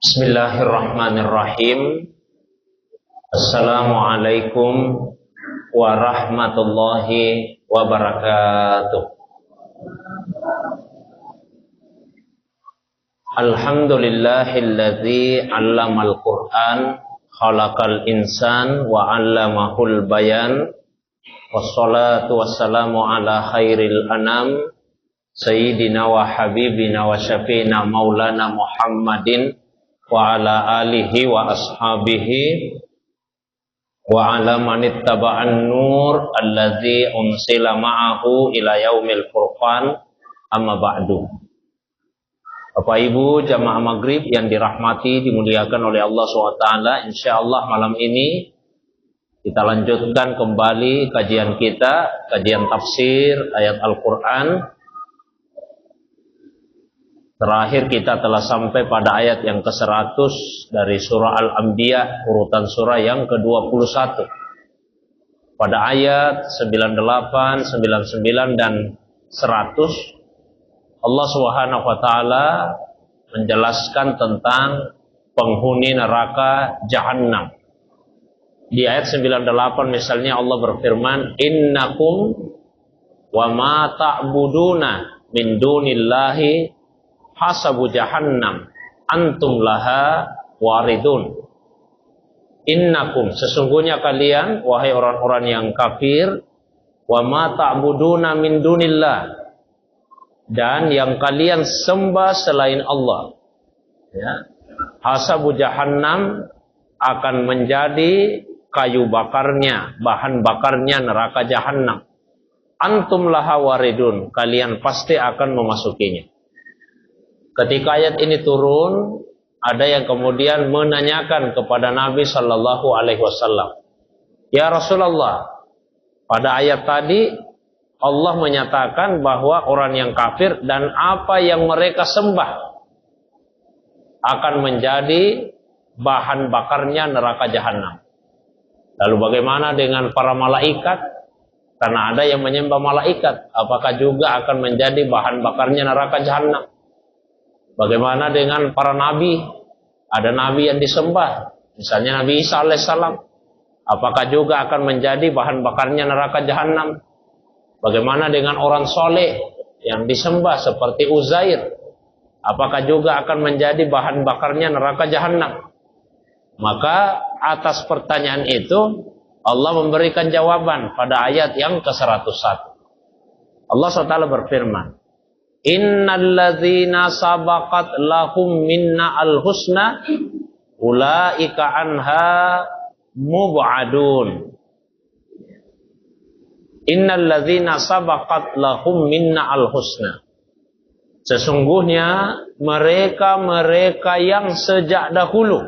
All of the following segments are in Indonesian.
Bismillahirrahmanirrahim. Assalamualaikum warahmatullahi wabarakatuh. Alhamdulillahilladzi 'allamal Qur'an khalaqal insan wa 'allamahul bayan. Wassalatu wassalamu ala khairil anam sayyidina wa habibina wa syafiina maulana Muhammadin wa ala alihi wa ashabihi wa ala manittaba'an nur allazi unsila ma'ahu ila yaumil furqan, amma ba'du. Bapak Ibu jamaah maghrib yang dirahmati dimuliakan oleh Allah SWT, insyaallah malam ini kita lanjutkan kembali kajian kita, kajian tafsir ayat Al-Quran. Terakhir kita telah sampai pada ayat yang ke-100 dari surah Al-Anbiya, urutan surah yang ke-21. Pada ayat 98, 99 dan 100 Allah Subhanahu wa taala menjelaskan tentang penghuni neraka Jahannam. Di ayat 98 misalnya Allah berfirman, "Innakum wa ma ta'buduna min dunillahi hasabu jahannam antum laha waridun." Innakum, sesungguhnya kalian wahai orang-orang yang kafir, wa ma ta'buduna min dunillah, dan yang kalian sembah selain Allah, ya, hasabu jahannam akan menjadi kayu bakarnya, bahan bakarnya neraka jahannam. Antum laha waridun, kalian pasti akan memasukinya. Ketika ayat ini turun, ada yang kemudian menanyakan kepada Nabi Shallallahu Alaihi Wasallam, "Ya Rasulullah, pada ayat tadi Allah menyatakan bahwa orang yang kafir dan apa yang mereka sembah akan menjadi bahan bakarnya neraka Jahannam. Lalu bagaimana dengan para malaikat? Karena ada yang menyembah malaikat, apakah juga akan menjadi bahan bakarnya neraka Jahannam? Bagaimana dengan para nabi? Ada nabi yang disembah, misalnya Nabi Isa alaihissalam, apakah juga akan menjadi bahan bakarnya neraka Jahannam? Bagaimana dengan orang soleh yang disembah seperti Uzair, apakah juga akan menjadi bahan bakarnya neraka Jahannam?" Maka atas pertanyaan itu Allah memberikan jawaban pada ayat yang ke-101. Allah SWT berfirman, "Innalladzina sabaqat lahum minna al-husna ulaika anha mub'adun." Innalladzina sabaqat lahum minna al-husna. Sesungguhnya mereka-mereka yang sejak dahulu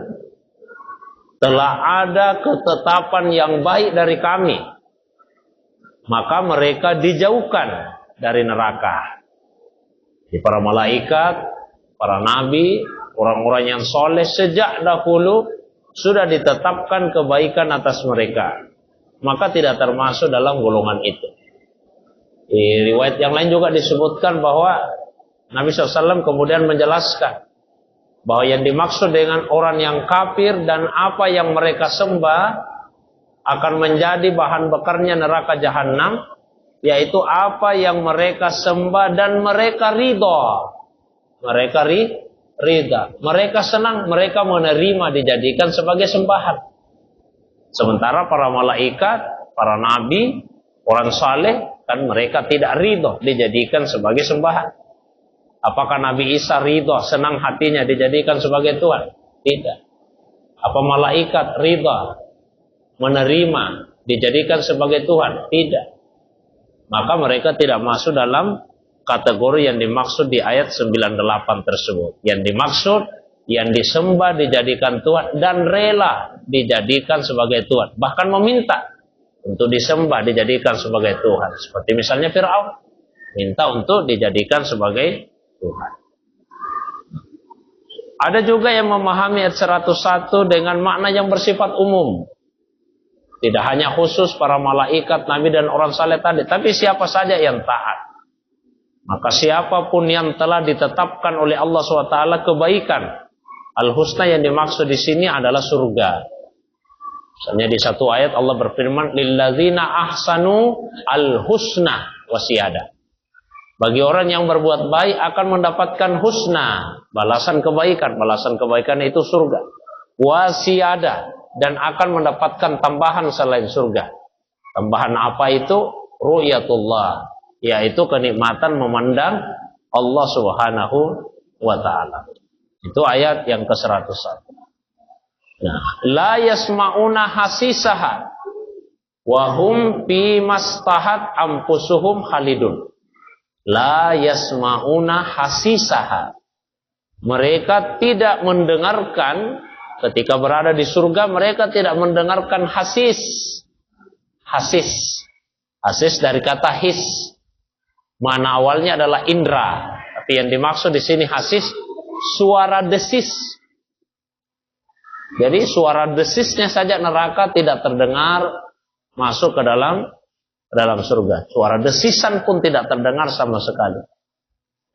telah ada ketetapan yang baik dari kami, maka mereka dijauhkan dari neraka. Di para malaikat, para nabi, orang-orang yang soleh sejak dahulu sudah ditetapkan kebaikan atas mereka, maka tidak termasuk dalam golongan itu. Di riwayat yang lain juga disebutkan bahwa Nabi SAW kemudian menjelaskan bahwa yang dimaksud dengan orang yang kafir dan apa yang mereka sembah akan menjadi bahan bakarnya neraka Jahannam, yaitu apa yang mereka sembah dan mereka ridha. Mereka ridha. Mereka senang, mereka menerima dijadikan sebagai sembahan. Sementara para malaikat, para nabi, orang saleh, kan mereka tidak ridha dijadikan sebagai sembahan. Apakah Nabi Isa ridha, senang hatinya dijadikan sebagai Tuhan? Tidak. Apa malaikat ridha, menerima dijadikan sebagai Tuhan? Tidak. Maka mereka tidak masuk dalam kategori yang dimaksud di ayat 98 tersebut. Yang dimaksud, yang disembah dijadikan Tuhan dan rela dijadikan sebagai Tuhan. Bahkan meminta untuk disembah dijadikan sebagai Tuhan. Seperti misalnya Fir'aun, minta untuk dijadikan sebagai Tuhan. Ada juga yang memahami ayat 101 dengan makna yang bersifat umum. Tidak hanya khusus para malaikat, nabi dan orang saleh tadi, tapi siapa saja yang taat. Maka siapapun yang telah ditetapkan oleh Allah SWT kebaikan Al-husna yang dimaksud di sini adalah surga. Misalnya di satu ayat Allah berfirman, lilladzina ahsanu al-husna wasiyada. Bagi orang yang berbuat baik akan mendapatkan husna, balasan kebaikan. Balasan kebaikan itu surga. Wasiyada, dan akan mendapatkan tambahan selain surga. Tambahan apa itu? Ru'yatullah, yaitu kenikmatan memandang Allah Subhanahu wa ta'ala. Itu ayat yang ke-101. Nah, la yasma'una hasisaha wa hum fi mastahat anfusuhum khalidun. La yasma'una hasisaha. Mereka tidak mendengarkan ketika berada di surga, mereka tidak mendengarkan hasis. Hasis dari kata his. Mana awalnya adalah indra, tapi yang dimaksud di sini hasis, suara desis. Jadi suara desisnya saja neraka tidak terdengar masuk ke dalam surga. Suara desisan pun tidak terdengar sama sekali.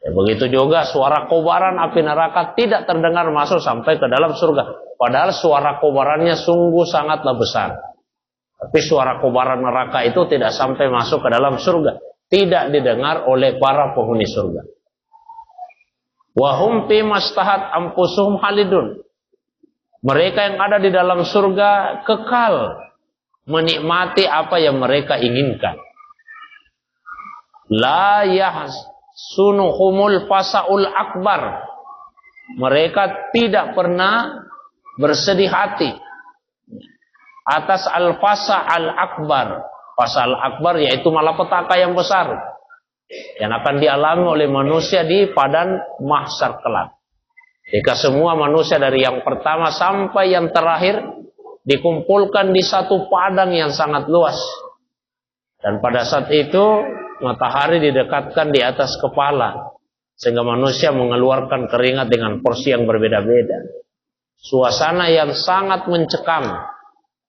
Ya, begitu juga suara kobaran api neraka tidak terdengar masuk sampai ke dalam surga. Padahal suara kobarannya sungguh sangatlah besar. Tapi suara kobaran neraka itu tidak sampai masuk ke dalam surga. Tidak didengar oleh para penghuni surga. Wahum fi mastahat anfusuhum khalidun. Mereka yang ada di dalam surga kekal menikmati apa yang mereka inginkan. La yahsunuhumul fasaul akbar. Mereka tidak pernah bersedih hati atas al-fasa al-akbar. Fasa al-akbar yaitu malapetaka yang besar yang akan dialami oleh manusia di padang mahsyar kelak. Jika semua manusia dari yang pertama sampai yang terakhir dikumpulkan di satu padang yang sangat luas. Dan pada saat itu matahari didekatkan di atas kepala sehingga manusia mengeluarkan keringat dengan porsi yang berbeda-beda. Suasana yang sangat mencekam.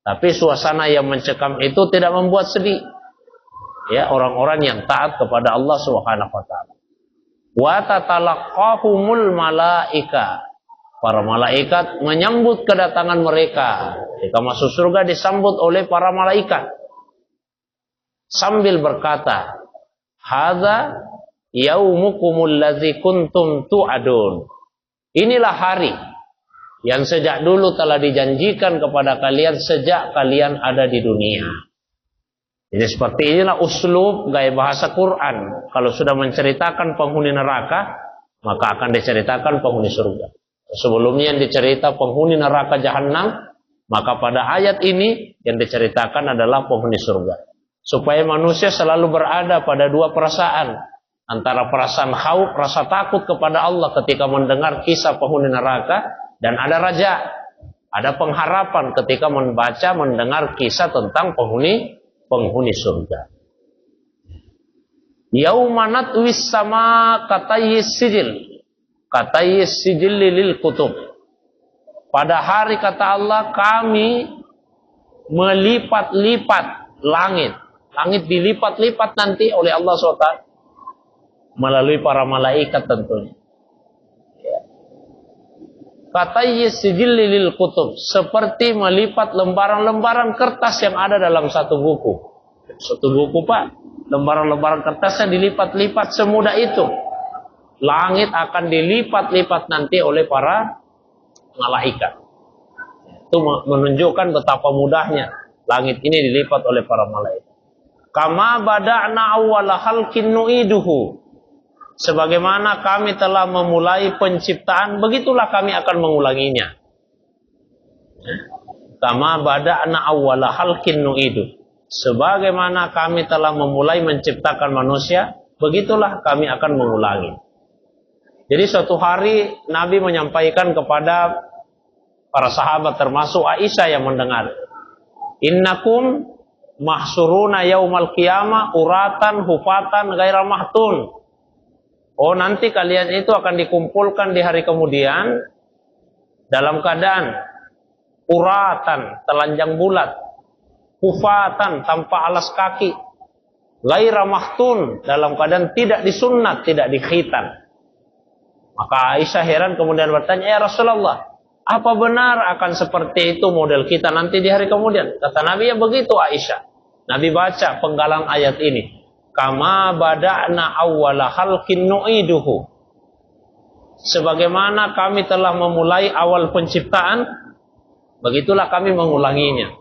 Tapi suasana yang mencekam itu tidak membuat sedih. Ya, orang-orang yang taat kepada Allah Subhanahu wa taala. Wa tatalaqahumul malaika. Para malaikat menyambut kedatangan mereka. Ketika masuk surga disambut oleh para malaikat sambil berkata, "Hadza yaumukumul ladzi kuntum tu'adun." Inilah hari yang sejak dulu telah dijanjikan kepada kalian sejak kalian ada di dunia. Jadi seperti inilah uslub gaya bahasa Quran. Kalau sudah menceritakan penghuni neraka, maka akan diceritakan penghuni surga. Sebelumnya yang dicerita penghuni neraka jahanam, maka pada ayat ini yang diceritakan adalah penghuni surga. Supaya manusia selalu berada pada dua perasaan. Antara perasaan khauf, rasa takut kepada Allah ketika mendengar kisah penghuni neraka, dan ada raja, ada pengharapan ketika mendengar kisah tentang penghuni surga. Yaumanat wis sama katayis sijil lil kutub. Pada hari kata Allah kami melipat-lipat langit. Langit dilipat-lipat nanti oleh Allah SWT melalui para malaikat tentunya. Katayis sijil lil kutub, seperti melipat lembaran-lembaran kertas yang ada dalam satu buku. Satu buku, Pak, lembaran-lembaran kertasnya dilipat-lipat semudah itu. Langit akan dilipat-lipat nanti oleh para malaikat. Itu menunjukkan betapa mudahnya langit ini dilipat oleh para malaikat. Kama bada'na awwala khalqin nu'iduhu. Sebagaimana kami telah memulai penciptaan, begitulah kami akan mengulanginya. Kama bada'na awwala khalqin nu'idu. Sebagaimana kami telah memulai menciptakan manusia, begitulah kami akan mengulangi. Jadi suatu hari Nabi menyampaikan kepada para sahabat termasuk Aisyah yang mendengar, "Innakum mahsuruna yaumal qiyamah uratan hufatan ghairal mahtun." Oh, nanti kalian itu akan dikumpulkan di hari kemudian dalam keadaan uratan, telanjang bulat, hufatan, tanpa alas kaki, ghaira mahtun, dalam keadaan tidak disunat, tidak dikhitan. Maka Aisyah heran kemudian bertanya, "Ya Rasulullah, Apa benar akan seperti itu model kita nanti di hari kemudian? Kata Nabi, ya begitu Aisyah. Nabi baca penggalan ayat ini. Kama bada'na awwala khalqin nu'iduhu. Sebagaimana kami telah memulai awal penciptaan, begitulah kami mengulanginya.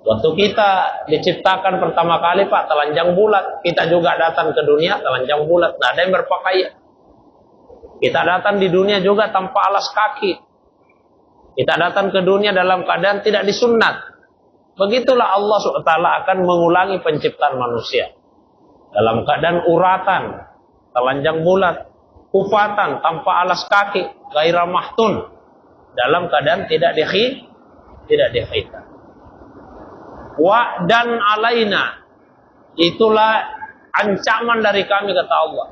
Waktu kita diciptakan pertama kali, Pak, telanjang bulat. Kita juga datang ke dunia telanjang bulat. Tidak ada yang berpakaian. Kita datang di dunia juga tanpa alas kaki. Kita datang ke dunia dalam keadaan tidak disunat. Begitulah Allah SWT akan mengulangi penciptaan manusia. Dalam keadaan uratan, telanjang bulat, kufatan, tanpa alas kaki, gairah mahtun. Dalam keadaan tidak dikhitan. Wa dan alaina. Itulah ancaman dari kami, kata Allah.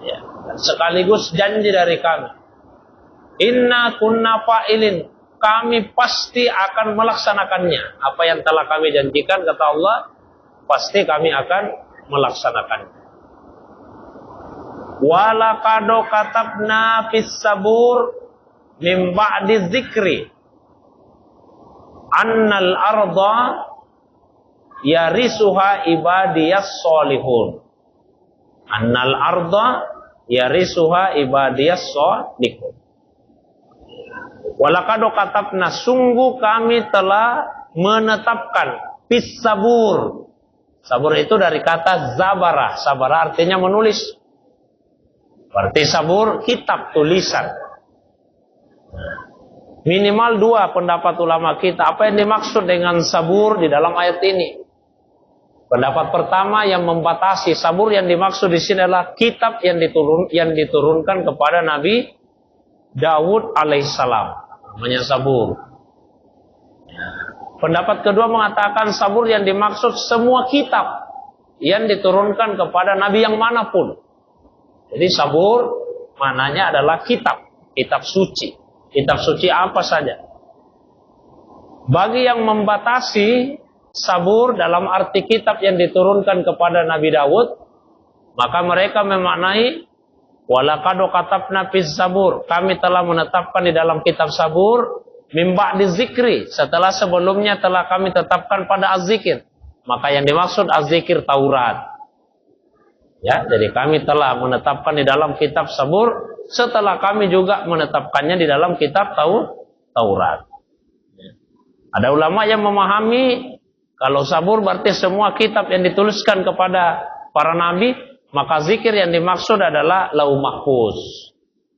Ya, dan sekaligus janji dari kami. Inna kunna fa'ilin. Kami pasti akan melaksanakannya. Apa yang telah kami janjikan, kata Allah, pasti kami akan melaksanakannya. Walaqad katabna fis sabur min ba'di dzikri annal arda yarisuha ibadiyas solihun. Annal arda yarisuha ibadiyas solihun. Walaqad katabna, sungguh kami telah menetapkan fis sabur. Sabur itu dari kata zabara. Zabara artinya menulis. Berarti sabur kitab tulisan. Minimal dua pendapat ulama kita. Apa yang dimaksud dengan sabur di dalam ayat ini? Pendapat pertama yang membatasi sabur yang dimaksud di sini adalah kitab yang diturunkan kepada Nabi Daud alaihissalam. Namanya sabur. Pendapat kedua mengatakan sabur yang dimaksud semua kitab yang diturunkan kepada Nabi yang manapun. Jadi sabur maknanya adalah kitab. Kitab suci. Kitab suci apa saja. Bagi yang membatasi sabur dalam arti kitab yang diturunkan kepada Nabi Daud, maka mereka memaknai walaqad katabna fis sabur. Kami telah menetapkan di dalam kitab sabur mim ba'di dzikri. Setelah sebelumnya telah kami tetapkan pada az-zikir. Maka yang dimaksud az-zikir Taurat. Ya, jadi kami telah menetapkan di dalam kitab sabur setelah kami juga menetapkannya di dalam kitab Taurat. Ada ulama yang memahami kalau sabur berarti semua kitab yang dituliskan kepada para nabi, maka zikir yang dimaksud adalah Lauh Mahfuz.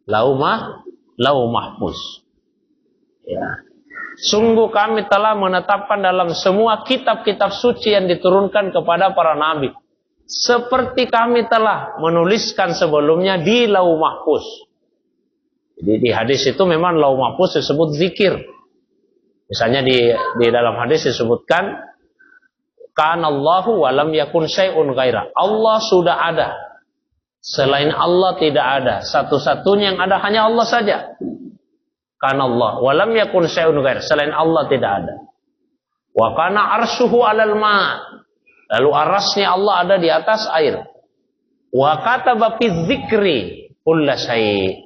Lauh Mahfuz. Ya. Sungguh kami telah menetapkan dalam semua kitab-kitab suci yang diturunkan kepada para nabi. Seperti kami telah menuliskan sebelumnya di Lauh Mahfuz. Jadi di hadis itu memang Lauh Mahfuz disebut zikir. Misalnya di dalam hadis disebutkan Kanallahu walam yakun syai'un ghaira. Allah sudah ada. Selain Allah tidak ada. Satu-satunya yang ada hanya Allah saja. Kanallah walam yakun syai'un ghaira. Selain Allah tidak ada. Wa kana arsyuhu 'alal ma'. Lalu arasnya Allah ada di atas air. Wa kataba fi dzikri kulla syai'.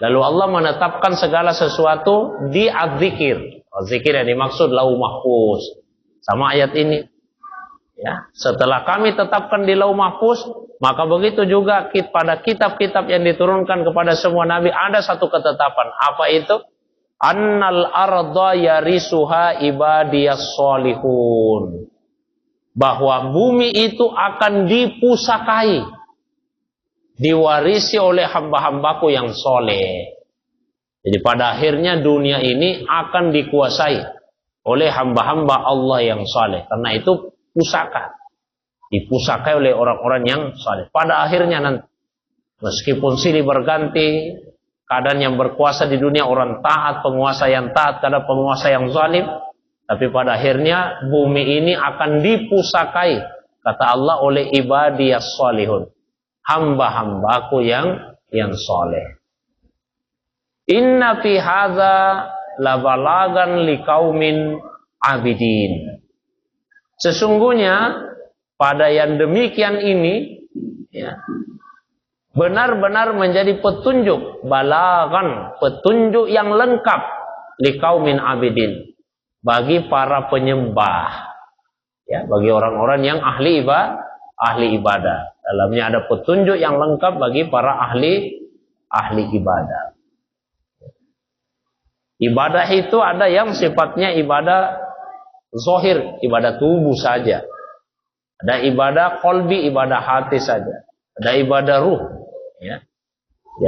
Lalu Allah menetapkan segala sesuatu di az-zikir. Az-zikir yang dimaksud Lauh Mahfuz. Sama ayat ini. Ya, setelah kami tetapkan di Lauh Mahfuz, maka begitu juga pada kitab-kitab yang diturunkan kepada semua nabi ada satu ketetapan. Apa itu? Annal arda yarisuha ibadiyas solihun. Bahwa bumi itu akan dipusakai, diwarisi oleh hamba-hambaku yang soleh. Jadi pada akhirnya dunia ini akan dikuasai oleh hamba-hamba Allah yang soleh. Karena itu pusaka. Dipusakai oleh orang-orang yang saleh. Pada akhirnya nanti, meskipun silih berganti, keadaan yang berkuasa di dunia orang taat, penguasa yang taat, kadang penguasa yang zalim, tapi pada akhirnya bumi ini akan dipusakai, kata Allah, oleh ibadiyas salihun. Hamba-hambaku yang saleh. Inna fi hadza labalagan liqaumin abidin. Sesungguhnya pada yang demikian ini, ya, benar-benar menjadi petunjuk, balagan, petunjuk yang lengkap liqaumin abidin, bagi para penyembah, ya, bagi orang-orang yang ahli ibadah. Dalamnya ada petunjuk yang lengkap bagi para ahli ibadah. Ibadah itu ada yang sifatnya ibadah zahir, ibadah tubuh saja. Ada ibadah qalbi, ibadah hati saja. Ada ibadah ruh, ya.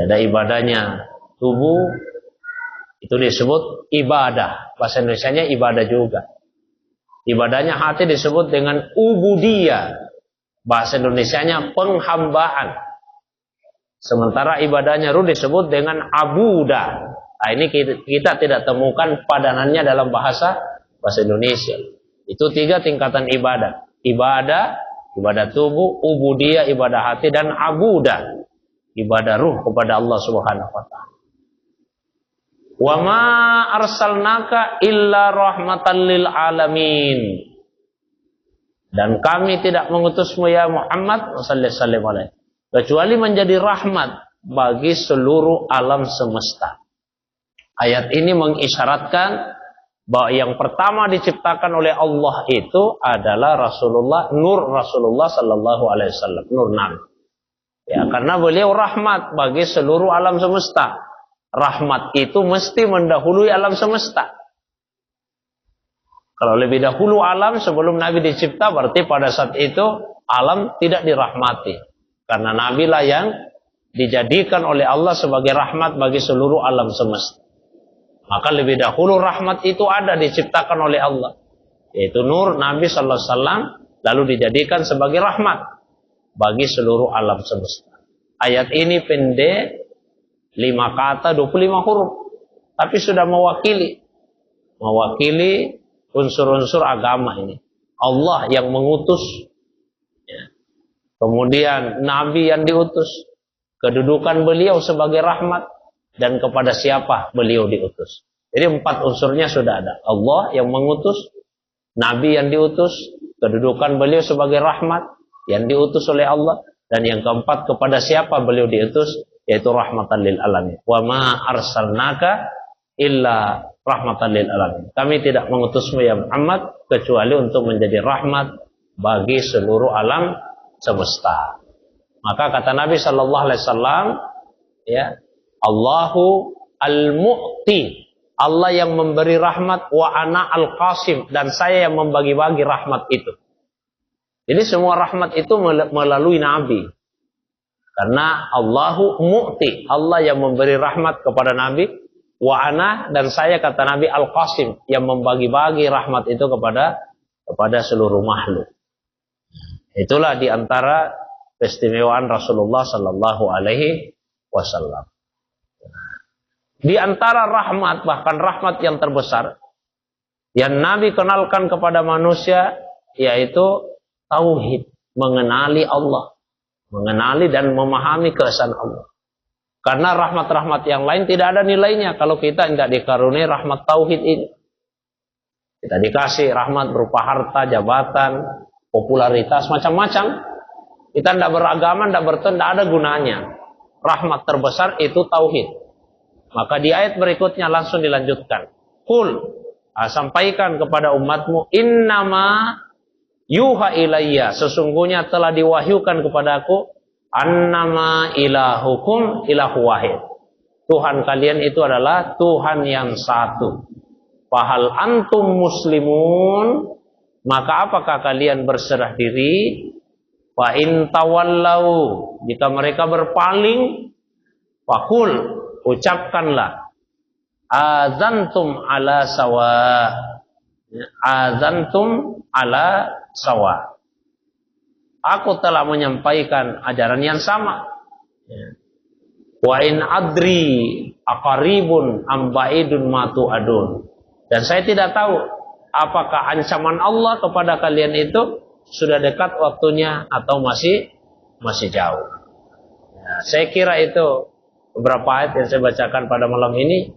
Ada ibadahnya tubuh, itu disebut ibadah. Bahasa Indonesianya ibadah juga. Ibadahnya hati disebut dengan ubudiyah. Bahasa Indonesianya penghambaan. Sementara ibadahnya ruh disebut dengan abudah. Nah, ini kita tidak temukan padanannya dalam bahasa Indonesia. Itu 3 tingkatan ibadah. Ibadah tubuh, ubudiyah, ibadah hati, dan abudah, ibadah ruh kepada Allah Subhanahu wa taala. Wa ma arsalnaka illa rahmatan lil alamin. Dan kami tidak mengutusmu ya Muhammad sallallahu alaihi, kecuali menjadi rahmat bagi seluruh alam semesta. Ayat ini mengisyaratkan bahwa yang pertama diciptakan oleh Allah itu adalah Rasulullah, nur Rasulullah sallallahu alaihi wasallam, nur Nabi. Ya, karena beliau rahmat bagi seluruh alam semesta. Rahmat itu mesti mendahului alam semesta. Kalau lebih dahulu alam sebelum Nabi dicipta, berarti pada saat itu alam tidak dirahmati. Karena Nabi lah yang dijadikan oleh Allah sebagai rahmat bagi seluruh alam semesta. Maka lebih dahulu rahmat itu ada, diciptakan oleh Allah, yaitu nur Nabi sallallahu alaihi wasallam, lalu dijadikan sebagai rahmat bagi seluruh alam semesta. Ayat ini pendek, 5 kata, 25 huruf, tapi sudah mewakili unsur-unsur agama ini. Allah yang mengutus, ya. Kemudian Nabi yang diutus, kedudukan beliau sebagai rahmat, dan kepada siapa beliau diutus. Jadi 4 unsurnya sudah ada. Allah yang mengutus, Nabi yang diutus, kedudukan beliau sebagai rahmat yang diutus oleh Allah, dan yang keempat kepada siapa beliau diutus, yaitu rahmatan lil alamin. Wa ma arsalnaka illa rahmatan lil alamin. Kami tidak mengutusmu ya Muhammad kecuali untuk menjadi rahmat bagi seluruh alam semesta. Maka kata Nabi sallallahu alaihi wasallam, ya, Allahu al-mu'ti, Allah yang memberi rahmat, wa ana al-qasim, dan saya yang membagi-bagi rahmat itu. Jadi semua rahmat itu melalui Nabi. Karena Allahu mu'ti, Allah yang memberi rahmat kepada Nabi, wa ana, dan saya kata Nabi al-qasim, yang membagi-bagi rahmat itu kepada seluruh makhluk. Itulah diantara keistimewaan Rasulullah sallallahu alaihi wasallam. Di antara rahmat, bahkan rahmat yang terbesar yang Nabi kenalkan kepada manusia, yaitu tauhid, mengenali Allah, mengenali dan memahami keesaan Allah. Karena rahmat-rahmat yang lain tidak ada nilainya kalau kita tidak dikaruniai rahmat tauhid ini. Kita dikasih rahmat berupa harta, jabatan, popularitas, macam-macam. Kita tidak beragama, tidak ada gunanya. Rahmat terbesar itu tauhid. Maka di ayat berikutnya langsung dilanjutkan. Qul, sampaikan kepada umatmu, innama yuha ilayya, sesungguhnya telah diwahyukan kepadaku, annama ilahukum ilahu wahid. Tuhan kalian itu adalah Tuhan yang satu. Fahal antum muslimun, maka apakah kalian berserah diri? Fa in tawallau, jika mereka berpaling, faqul, ucapkanlah, azantum ala sawa, azantum ala sawa, aku telah menyampaikan ajaran yang sama. Wa in adri aqaribun am ba'idun ma tu'adun, dan saya tidak tahu apakah ancaman Allah kepada kalian itu sudah dekat waktunya atau masih jauh. Saya kira itu beberapa ayat yang saya bacakan pada malam ini